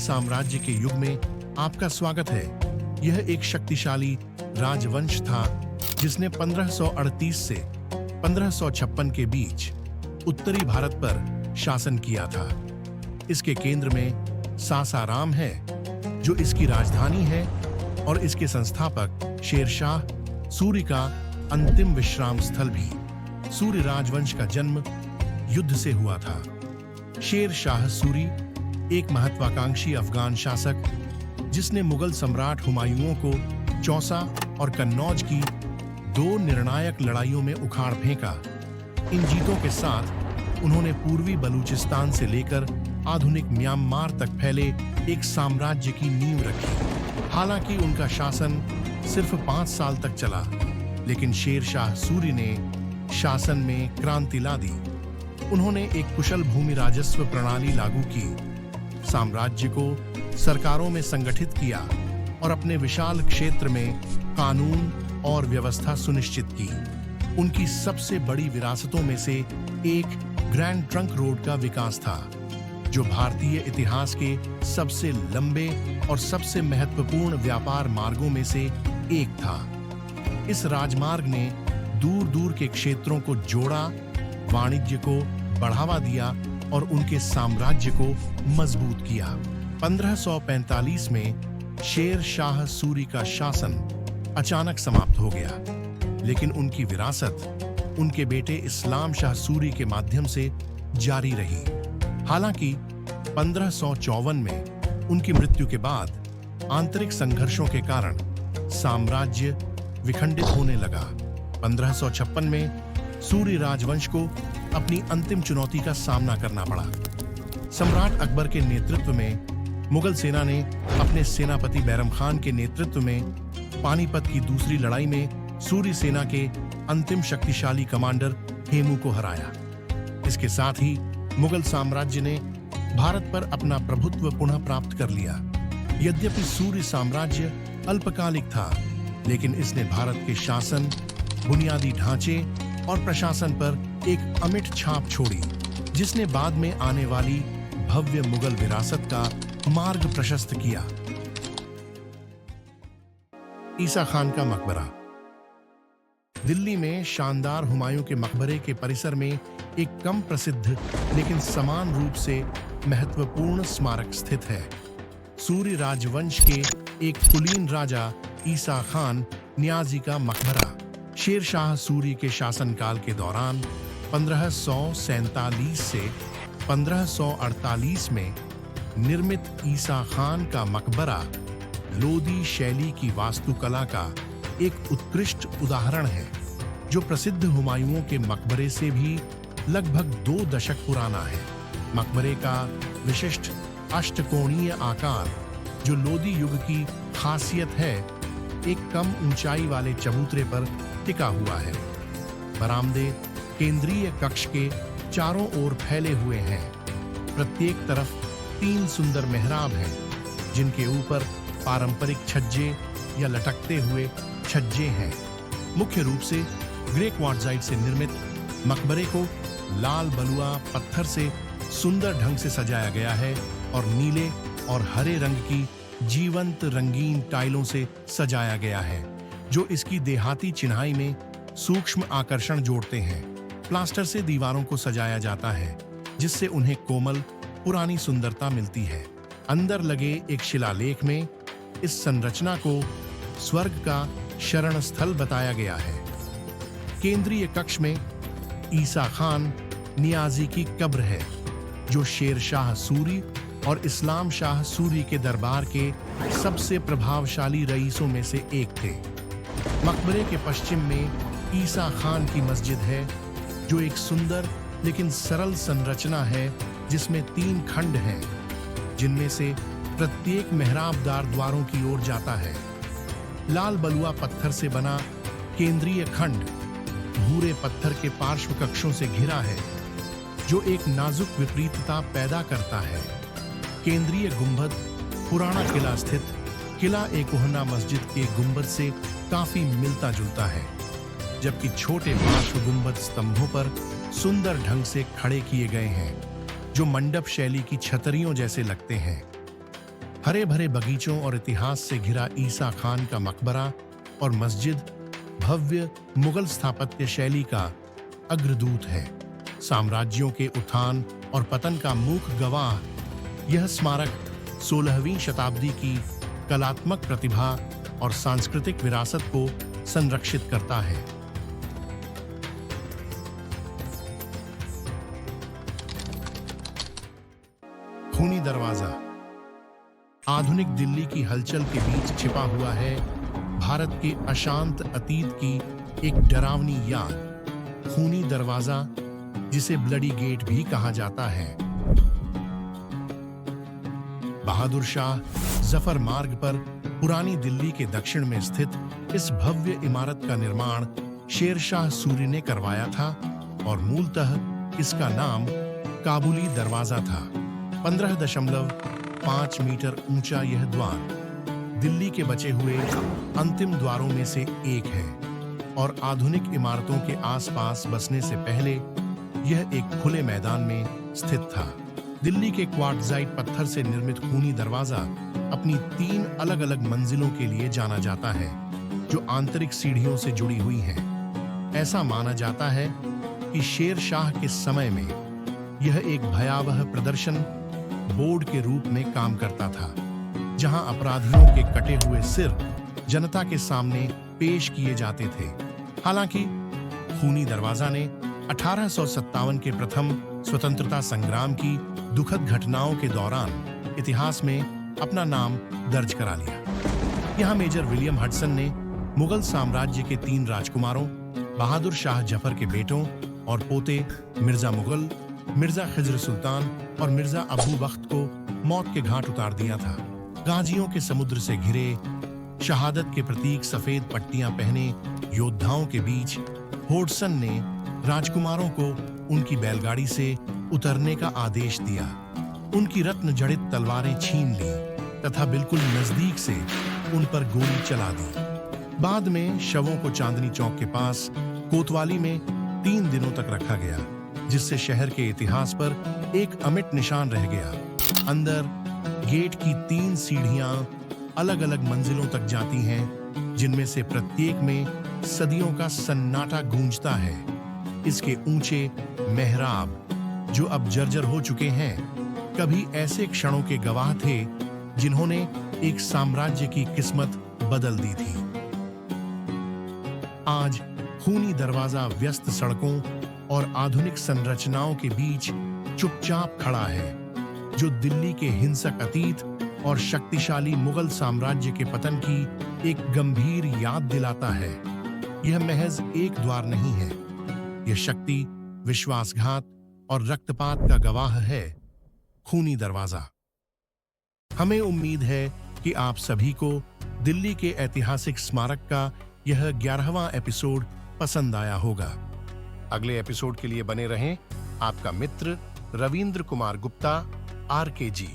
साम्राज्य के युग में आपका स्वागत है। यह एक शक्तिशाली राजवंश था जिसने 1538 से 1556 के बीच उत्तरी भारत पर शासन किया था। इसके केंद्र में सासाराम है जो इसकी राजधानी है और इसके संस्थापक शेरशाह सूरी का अंतिम विश्राम स्थल भी। सूरी राजवंश का जन्म युद्ध से हुआ था। शेर शाह सूरी एक महत्वाकांक्षी अफगान शासक जिसने मुगल सम्राट हुमायूं को चौसा और कन्नौज की 2 निर्णायक लड़ाइयों में उखाड़ फेंका। इन जीतों के साथ उन्होंने पूर्वी बलूचिस्तान से लेकर आधुनिक म्यांमार तक फैले एक साम्राज्य की नींव रखी। हालांकि उनका शासन सिर्फ 5 साल तक चला, लेकिन शेर शाह सूरी ने शासन में क्रांति ला दी। उन्होंने एक कुशल भूमि राजस्व प्रणाली लागू की, साम्राज्य को सरकारों में संगठित किया और अपने विशाल क्षेत्र में कानून और व्यवस्था सुनिश्चित की। उनकी सबसे बड़ी विरासतों में से एक ग्रैंड ट्रंक रोड का विकास था, जो भारतीय इतिहास के सबसे लंबे और सबसे महत्वपूर्ण व्यापार मार्गों में से एक था। इस राजमार्ग ने दूर-दूर के क्षेत्रों को जोड़ा, वाणिज्य को बढ़ावा दिया और उनके साम्राज्य को मजबूत किया। 1545 में शेर शाह सूरी का शासन अचानक समाप्त हो गया, लेकिन उनकी विरासत उनके बेटे इस्लाम शाह सूरी के माध्यम से जारी रही। हालांकि 1554 में उनकी मृत्यु के बाद आंतरिक संघर्षों के कारण साम्राज्य विखंडित होने लगा। 1556 में सूरी राजवंश को अपनी अंतिम चुनौती का सामना करना पड़ा। सम्राट अकबर के नेतृत्व में मुगल सेना ने अपने सेनापति बैरम खान के नेतृत्व में पानीपत की दूसरी लड़ाई में सूरी सेना के अंतिम शक्तिशाली कमांडर हेमू को हराया। इसके साथ ही मुगल साम्राज्य ने भारत पर अपना प्रभुत्व पुनः प्राप्त कर लिया। यद्यपि सूरी साम्राज्य अल्पकालिक था, लेकिन इसने भारत के शासन, बुनियादी ढांचे और प्रशासन पर एक अमिट छाप छोड़ी, जिसने बाद में आने वाली भव्य मुगल विरासत का मार्ग प्रशस्त किया। ईसा खान का मकबरा। दिल्ली में शानदार हुमायूं के मकबरे के परिसर में एक कम प्रसिद्ध लेकिन समान रूप से महत्वपूर्ण स्मारक स्थित है। सूरी राजवंश के एक कुलीन राजा ईसा खान नियाजी का मकबरा शेर शाह सूरी के शासनकाल के दौरान 1547 से 1548 में निर्मित ईसा खान का मकबरा लोदी शैली की वास्तुकला का एक उत्कृष्ट उदाहरण है, जो प्रसिद्ध हुमायूं के मकबरे से भी लगभग 2 दशक पुराना है। मकबरे का विशिष्ट अष्टकोणीय आकार, जो लोदी युग की खासियत है, एक कम ऊंचाई वाले चबूतरे पर टिका हुआ है। बरामदे केंद्रीय कक्ष के चारों ओर फैले हुए हैं। प्रत्येक तरफ 3 सुंदर मेहराब हैं, जिनके ऊपर पारंपरिक छज्जे या लटकते हुए छज्जे हैं। मुख्य रूप से ग्रे क्वार्ट्जाइट से निर्मित मकबरे को लाल बलुआ पत्थर से सुंदर ढंग से सजाया गया है और नीले और हरे रंग की जीवंत रंगीन टाइलों से सजाया गया है, जो इसकी देहाती चिन्हाई में सूक्ष्म आकर्षण जोड़ते हैं। प्लास्टर से दीवारों को सजाया जाता है, जिससे उन्हें कोमल पुरानी सुंदरता मिलती है। अंदर लगे एक शिलालेख में इस संरचना को स्वर्ग का शरण स्थल बताया गया है। केंद्रीय कक्ष में ईसा खान नियाजी की कब्र है, जो शेर शाह सूरी और इस्लाम शाह सूरी के दरबार के सबसे प्रभावशाली रईसों में से एक थे। मकबरे के पश्चिम में ईसा खान की मस्जिद है, जो एक सुंदर लेकिन सरल संरचना है, जिसमें 3 खंड हैं, जिनमें से प्रत्येक मेहराबदार द्वारों की ओर जाता है। लाल बलुआ पत्थर से बना केंद्रीय खंड भूरे पत्थर के पार्श्व कक्षों से घिरा है, जो एक नाजुक विपरीतता पैदा करता है। केंद्रीय गुंबद पुराना किला स्थित किला ए कोहना मस्जिद के गुंबद से काफी मिलता जुलता है, जबकि छोटे पार्श्व गुंबद स्तंभों पर सुंदर ढंग से खड़े किए गए हैं, जो मंडप शैली की छतरियों जैसे लगते हैं। हरे भरे बगीचों और इतिहास से घिरा ईसा खान का मकबरा और मस्जिद भव्य मुगल स्थापत्य शैली का अग्रदूत है। साम्राज्यों के उत्थान और पतन का मूक गवाह यह स्मारक 16वीं शताब्दी की कलात्मक प्रतिभा और सांस्कृतिक विरासत को संरक्षित करता है। खूनी दरवाजा आधुनिक दिल्ली की हलचल के बीच छिपा हुआ है भारत के अशांत अतीत की एक डरावनी याद। खूनी दरवाजा, जिसे ब्लडी गेट भी कहा जाता है, बहादुर शाह जफर मार्ग पर पुरानी दिल्ली के दक्षिण में स्थित इस भव्य इमारत का निर्माण शेर शाह सूरी ने करवाया था और मूलतः इसका नाम काबुली दरवाजा था। 15.5 मीटर ऊंचा यह द्वार दिल्ली के बचे हुए अंतिम द्वारों में से एक है और आधुनिक इमारतों के आसपास बसने से पहले यह एक खुले मैदान में स्थित था। दिल्ली के क्वार्ट्जाइट पत्थर से निर्मित खूनी दरवाजा अपनी 3 अलग-अलग मंजिलों के लिए जाना जाता है, जो आंतरिक सीढ़ियों से जुड़ी हुई हैं। ऐसा माना जाता है कि शेर शाह के समय में यह एक भयावह प्रदर्शन बोर्ड के रूप में काम करता था, जहां अपराधियों के कटे हुए सिर जनता के सामने पेश किए जाते थे। हालांकि खूनी दरवाजा ने 1857 के प्रथम स्वतंत्रता संग्राम की दुखद घटनाओं के दौरान इतिहास में अपना नाम दर्ज करा लिया। यहां मेजर विलियम हडसन ने मुगल साम्राज्य के 3 राजकुमारों बहादुर शाह जफर के बेटों और पोते मिर्जा मुगल, मिर्जा खिज्र सुल्तान और मिर्जा अबू बख्त को मौत के घाट उतार दिया था। गाजियों के समुद्र से घिरे, शहादत के प्रतीक सफेद पट्टियां पहने योद्धाओं के बीच होडसन ने राजकुमारों को उनकी बैलगाड़ी से उतरने का आदेश दिया। उनकी रत्न जड़ित तलवारें छीन ली तथा बिल्कुल नजदीक से उन पर गोली चला दी। बाद में शवों को चांदनी चौक के पास कोतवाली में 3 दिनों तक रखा गया, जिससे शहर के इतिहास पर एक अमिट निशान रह गया। अंदर गेट की 3 सीढ़ियां अलग-अलग मंजिलों तक जाती हैं, जिनमें से प्रत्येक में सदियों का सन्नाटा गूंजता है। इसके ऊंचे मेहराब, जो अब जर्जर हो चुके हैं, कभी ऐसे क्षणों के गवाह थे जिन्होंने एक साम्राज्य की किस्मत बदल दी थी। आज खूनी दरवाजा व्यस्त सड़कों और आधुनिक संरचनाओं के बीच चुपचाप खड़ा है, जो दिल्ली के हिंसक अतीत और शक्तिशाली मुगल साम्राज्य के पतन की एक गंभीर याद दिलाता है। यह महज एक द्वार नहीं है, यह शक्ति, विश्वासघात और रक्तपात का गवाह है। खूनी दरवाजा। हमें उम्मीद है कि आप सभी को दिल्ली के ऐतिहासिक स्मारक का यह 11वां एपिसोड पसंद आया होगा। अगले एपिसोड के लिए बने रहें आपका मित्र रविंद्र कुमार गुप्ता, RKG।